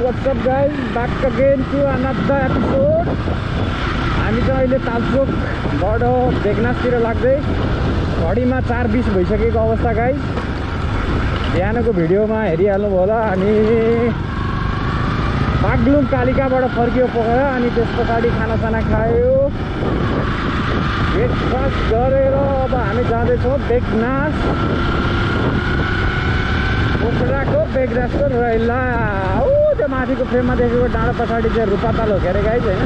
What's up guys, back again to another episode. हामी चाहिँ अहिले तालचोकबाट बेगनासतिर लाग्दै घडीमा 4:20 भइसकेको अवस्था गाइस। बिहानको भिडियोमा हेरिहाल्नु होला। अनि बागलुङ कालिकाबाट फर्कियो पोखरा, अनि त्यस पछाडि खानासाना खायो, ब्रेकफास्ट गरेर अब हामी जाँदैछौँ बेगनास। पोखराको बेगनासको रैला त्यो माथिको फ्रेममा देखेको डाँडा पछाडि चाहिँ रुपाताल हो के अरे गाइस हैन।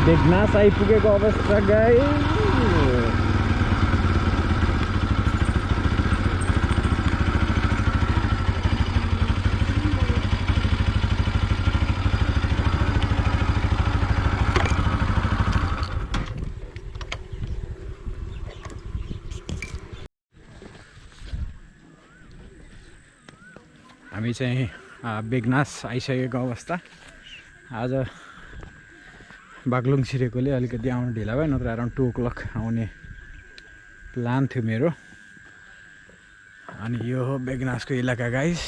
बेगनास आइपुगेको अवस्था गाइस। हामी चाहिँ बेगनास आइसकेको अवस्था। आज बागलुङ छिरेकोले अलिकति आउनु ढिला भयो, नत्र अराउन्ड 2 o'clock आउने प्लान थियो मेरो। अनि यो हो बेगनासको इलाका गाइस।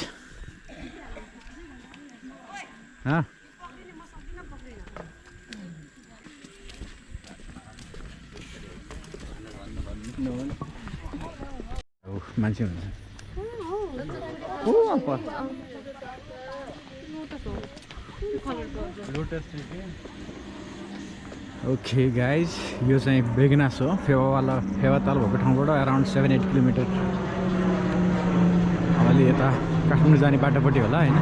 मान्छे हुन्छ ओके गाइज, यो चाहिँ बेगनास हो। फेवाताल भएको ठाउँबाट अराउन्ड 7-8 किलोमिटर अलि यता काठमाडौँ जाने बाटोपट्टि होला हैन।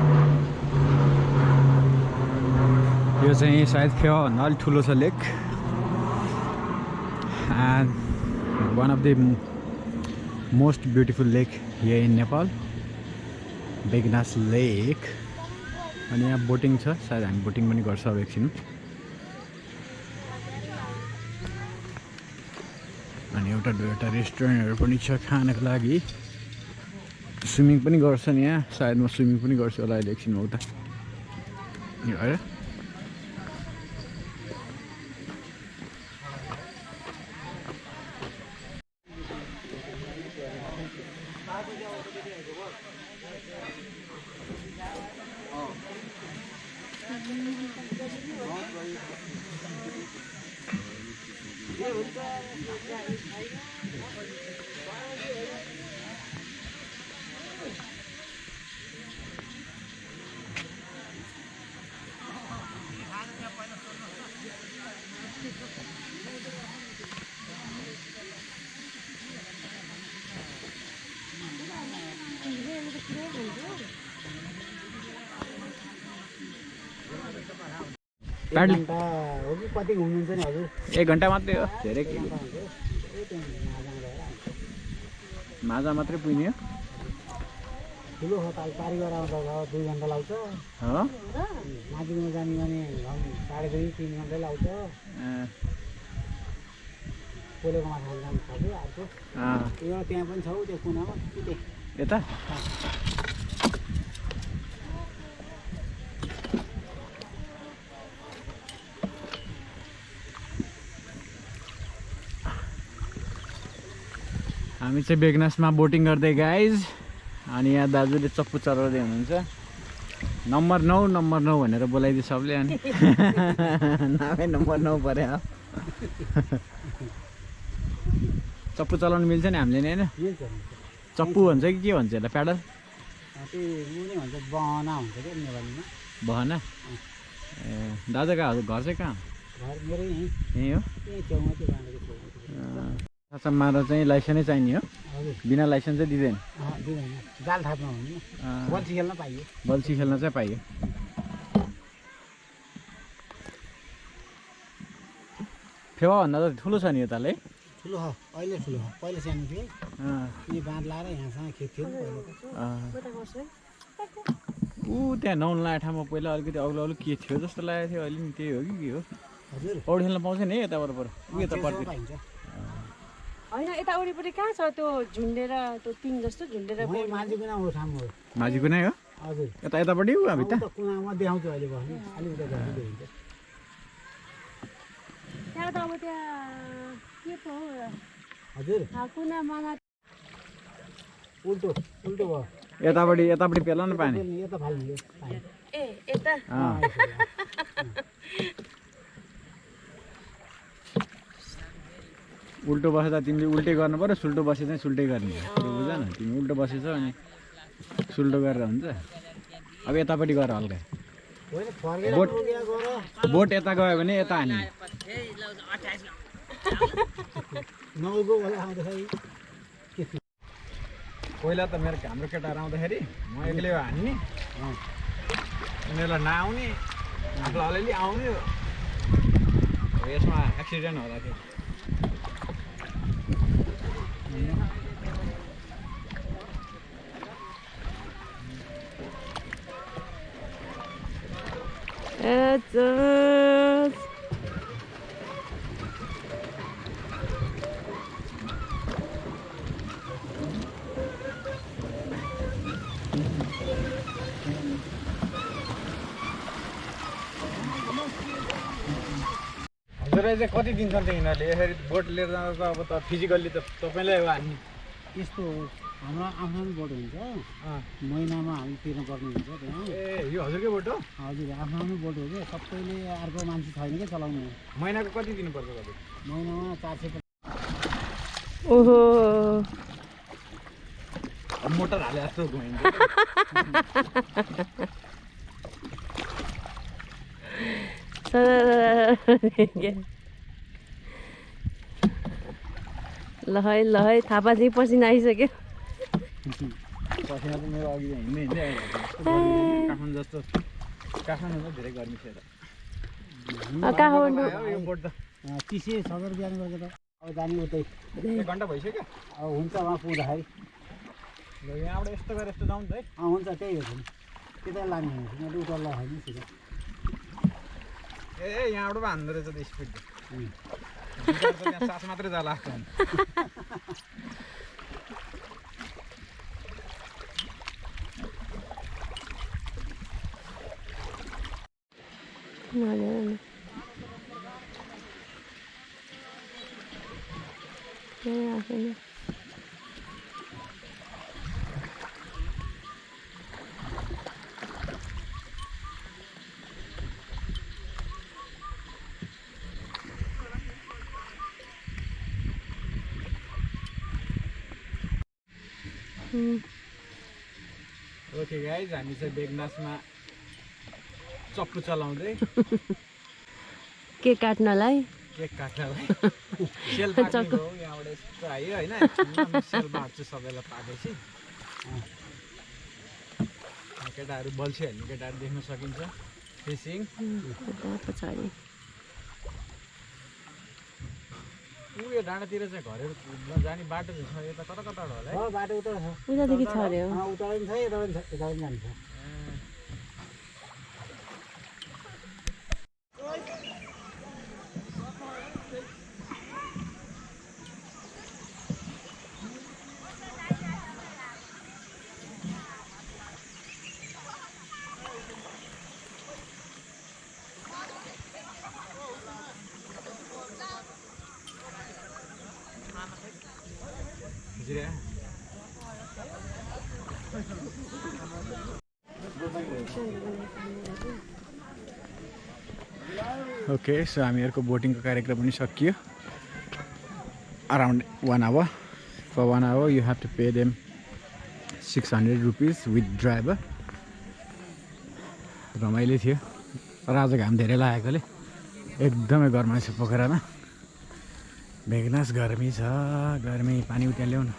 यो चाहिँ सायद फेवाभन्दा अलिक ठुलो छ lake, and one of the most beautiful lake here in Nepal, Begnas lake. अनि यहाँ बोटिङ छ, सायद हामी बोटिङ पनि गर्छ अब एकछिन। अनि एउटा दुईवटा रेस्टुरेन्टहरू पनि छ खानको लागि। स्विमिङ पनि गर्छन् यहाँ, सायद म स्विमिङ पनि गर्छु होला अहिले एकछिनमा उता है। एक घन्टा मात्रै हो, धेरै के माजा मात्रै पुग्ने हो। ठुलो हो ताल पारी गरेर आउँदा 2 घन्टा लाग्छ। माथिमा जाने भने 2.5-3 घन्टा लाग्छ। पोलेको माछा जानु छ कि अर्को त्यहाँ पनि छ त्यो कुनामा यता। हामी चाहिँ बेगनासमा बोटिङ गर्दै गाइज। अनि यहाँ दाजुले चप्पु चलाउँदै हुनुहुन्छ। नम्बर 9 भनेर बोलाइदियो सबले। अनि नामै नम्बर 9 पर्यो। चप्पु चलाउनु मिल्छ नि हामीले नि हैन? चप्पु भन्छ कि के भन्छ यसलाई? प्याडल बहना हुन्छ क्या नेपालीमा। बहना। ए दाजु कहाँ हो? घर चाहिँ कहाँ? यहीँ हो। अच्छा, मारा चाहिँ लाइसेन्सै चाहिने हो? बिना लाइसेन्स चाहिँ दिँदैन? जाल थाप्न हुने, बल्छी खेल्न पाइयो। बल्छी खेल्न चाहिँ पाइयो। फेवाभन्दा त ठुलो छ नि यो ताल है? ठुलो हो, अहिले ठुलो हो। पहिला सानो थियो, यो बाँध लाएर यहाँसँग खेल्थ्यो नि पहिला। त्यहाँ 9 ठाउँमा पहिला अलिकति अग्लो के थियो जस्तो लागेको थियो। अहिले नि त्यही हो कि के हो? हजुर पौडी खेल्न पाउँछ नि यताबाट पर यता पर्छ होइन यता वरिपरि कहाँ छ त्यो झुन्डेर त्यो टिङ जस्तो झुन्डेर माझीको नाम हो ठाउँ हो माझीको नै हो हजुर यतापट्टि भित्र कुनामा देखाउँछु अहिले बस्नु अलिक उता देखाउँदै हुन्छ त्यहाँ त अब त्यहाँ के पो हो हजुर कुना माना उल्टो उल्टो भयो यतापट्टि पेला न पानी यता फाल्नु ए यता उल्टो बसे त तिमीले उल्टै गर्नु पर्यो सुल्टो बसे चाहिँ सुल्टै गर्ने बुझ न तिमी उल्टो बसेछौ अनि सुल्टो गरेर हुन्छ अब यतापट्टि गर हल्का बोट यता गयो भने यता हान्ने पहिला त हाम्रो केटाहरू आउँदाखेरि म एक्लै हान्ने उनीहरूलाई नआउने आफूलाई अलिअलि आउने यसमा एक्सिडेन्ट होला थियो हजुरलाई चाहिँ कति दिन्छ त यिनीहरूले यसरी बोट लिएर जाँदा त अब त फिजिकल्ली त तपाईँलाई हो हान्ने यस्तो हाम्रो आफ्नो बोट हुन्छ महिनामा हामी तिर्नुपर्ने हुन्छ त्यहाँ ए यो हजुरकै बोट हो हजुर आफ्नो आफ्नो बोट हो कि सबैले अर्को मान्छे छैन कि चलाउनु महिनाको कति दिनुपर्छ तपाईँ महिनामा 450 ओहो मोटर हाले जस्तो घुमाइन्छ ल है थापा चाहिँ पसिना आइसक्यो पसिना चाहिँ मेरो अघि हिँड्दै आइरहेको काठमाडौँ जस्तो काठमाडौँ धेरै गर्मी छ यो बोट त 30,000 रुपियाँ गरेको त अब जाने उतै 1 घन्टा भइसक्यो अब हुन्छ उहाँ पुग्दाखेरि ल यहाँबाट यस्तो गरेर यस्तो जाउँ है हुन्छ त्यही हो त्यता लाने मैले उता लगाइदिनु सिधै ए यहाँबाट पो हान्दो रहेछ त स्पिड त्यहाँ सास मात्रै जाला ओके गाइज हामी चाहिँ बेगनासमा चप्पु चलाउँदै केक काट्नलाई सेल पाक्ने हो यहाँबाट यस्तो आयो होइन सेल बाँड्छु सबैलाई पाकेपछि केटाहरू बल्छी हाल्ने केटाहरू देख्न सकिन्छ फिसिङ पछाडि यो डाँडातिर चाहिँ घरहरू जाने बाटो छ यता कता कता होला है बाटो उता छ उतादेखि छ अरे हो उता पनि छ यता पनि जान्छ ओके सो हामीहरूको बोटिङको कार्यक्रम पनि सकियो around 1 hour for 1 hour you have to pay them 600 rupees with driver रमाइलो थियो तर आज घाम धेरै लागेकोले एकदमै गरमाइ छ पोखरामा बेगनास गर्मी छ गर्मी पानी उता ल्याउनु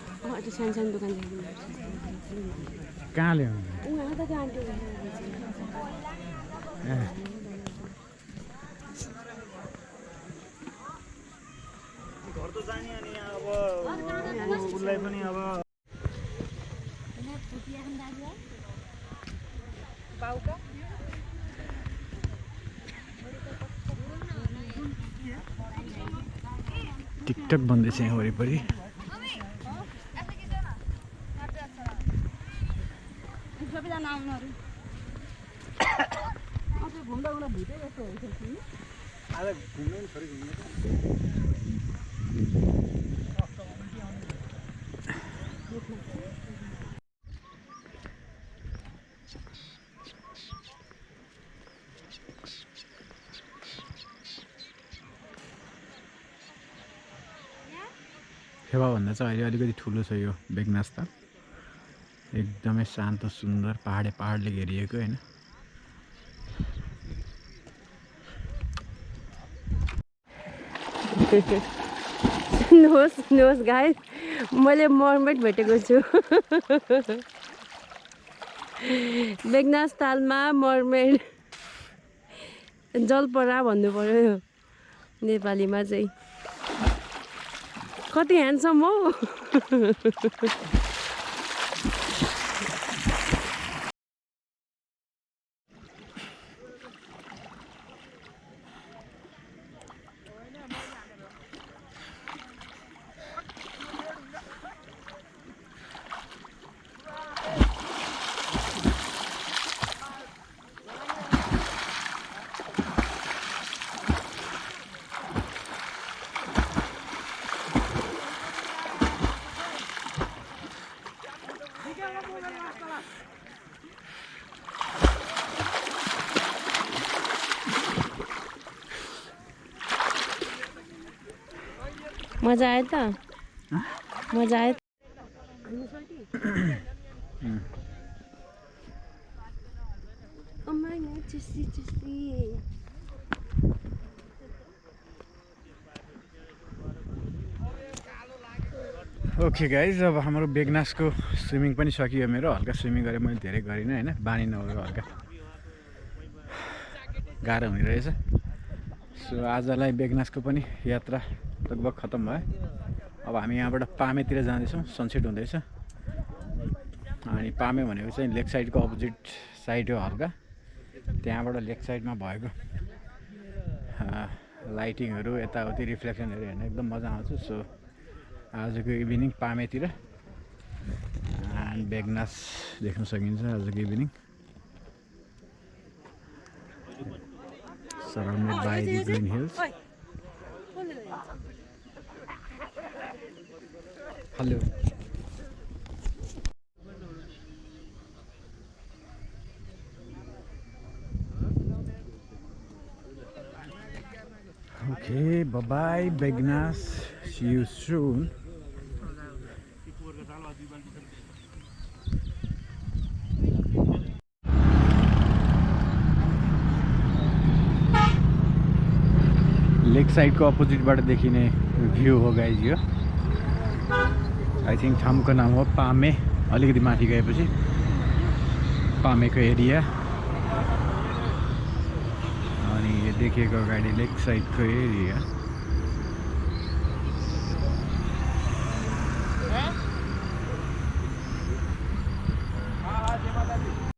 कहाँ ल्याउनु घर त जाने अनि अब उसलाई पनि अब टिकटक बन्दैछ यहाँ वरिपरि। फेवा भन्दा चाहिँ अहिले अलिकति ठुलो छ यो बेगनास त। एकदमै शान्त सुन्दर पहाडले घेरिएको हैन। सुन्नुहोस् गाइस, मैले मर्मेड भेटेको छु। बेगनास तालमा मर्मेड, जलपरा भन्नु पर्यो नेपालीमा चाहिँ। कति ह्यान्डसम हो। मजा आयो त? मजा आयो? ओके गाइज, अब हाम्रो बेगनासको स्विमिङ पनि सकियो मेरो। हल्का स्विमिङ गरेँ मैले, धेरै गरिनँ हैन, बानी नभएको हल्का गाह्रो हुने रहेछ। सो आजलाई बेगनासको पनि यात्रा लगभग खतम भयो। अब हामी यहाँबाट पामेतिर जाँदैछौँ। सनसेट हुँदैछ। अनि पामे भनेको चाहिँ लेक साइडको अपोजिट साइड हो हल्का। त्यहाँबाट लेक साइडमा भएको लाइटिङहरू, यताउति रिफ्लेक्सनहरू हेर्न एकदम मजा आउँछ। सो आजको इभिनिङ पामेतिर एन्ड बेगनास देख्न सकिन्छ आजको evening. Surrounded by the green hills. Hello. Okay, bye-bye Begnas. See you soon. लेक साइडको अपोजिटबाट देखिने भ्यू हो गाइज यो। आई थिङ्क ठाउँको नाम हो पामे। अलिकति माथि गएपछि पामेको एरिया। अनि यो देखिएको अगाडि लेक साइडको एरिया।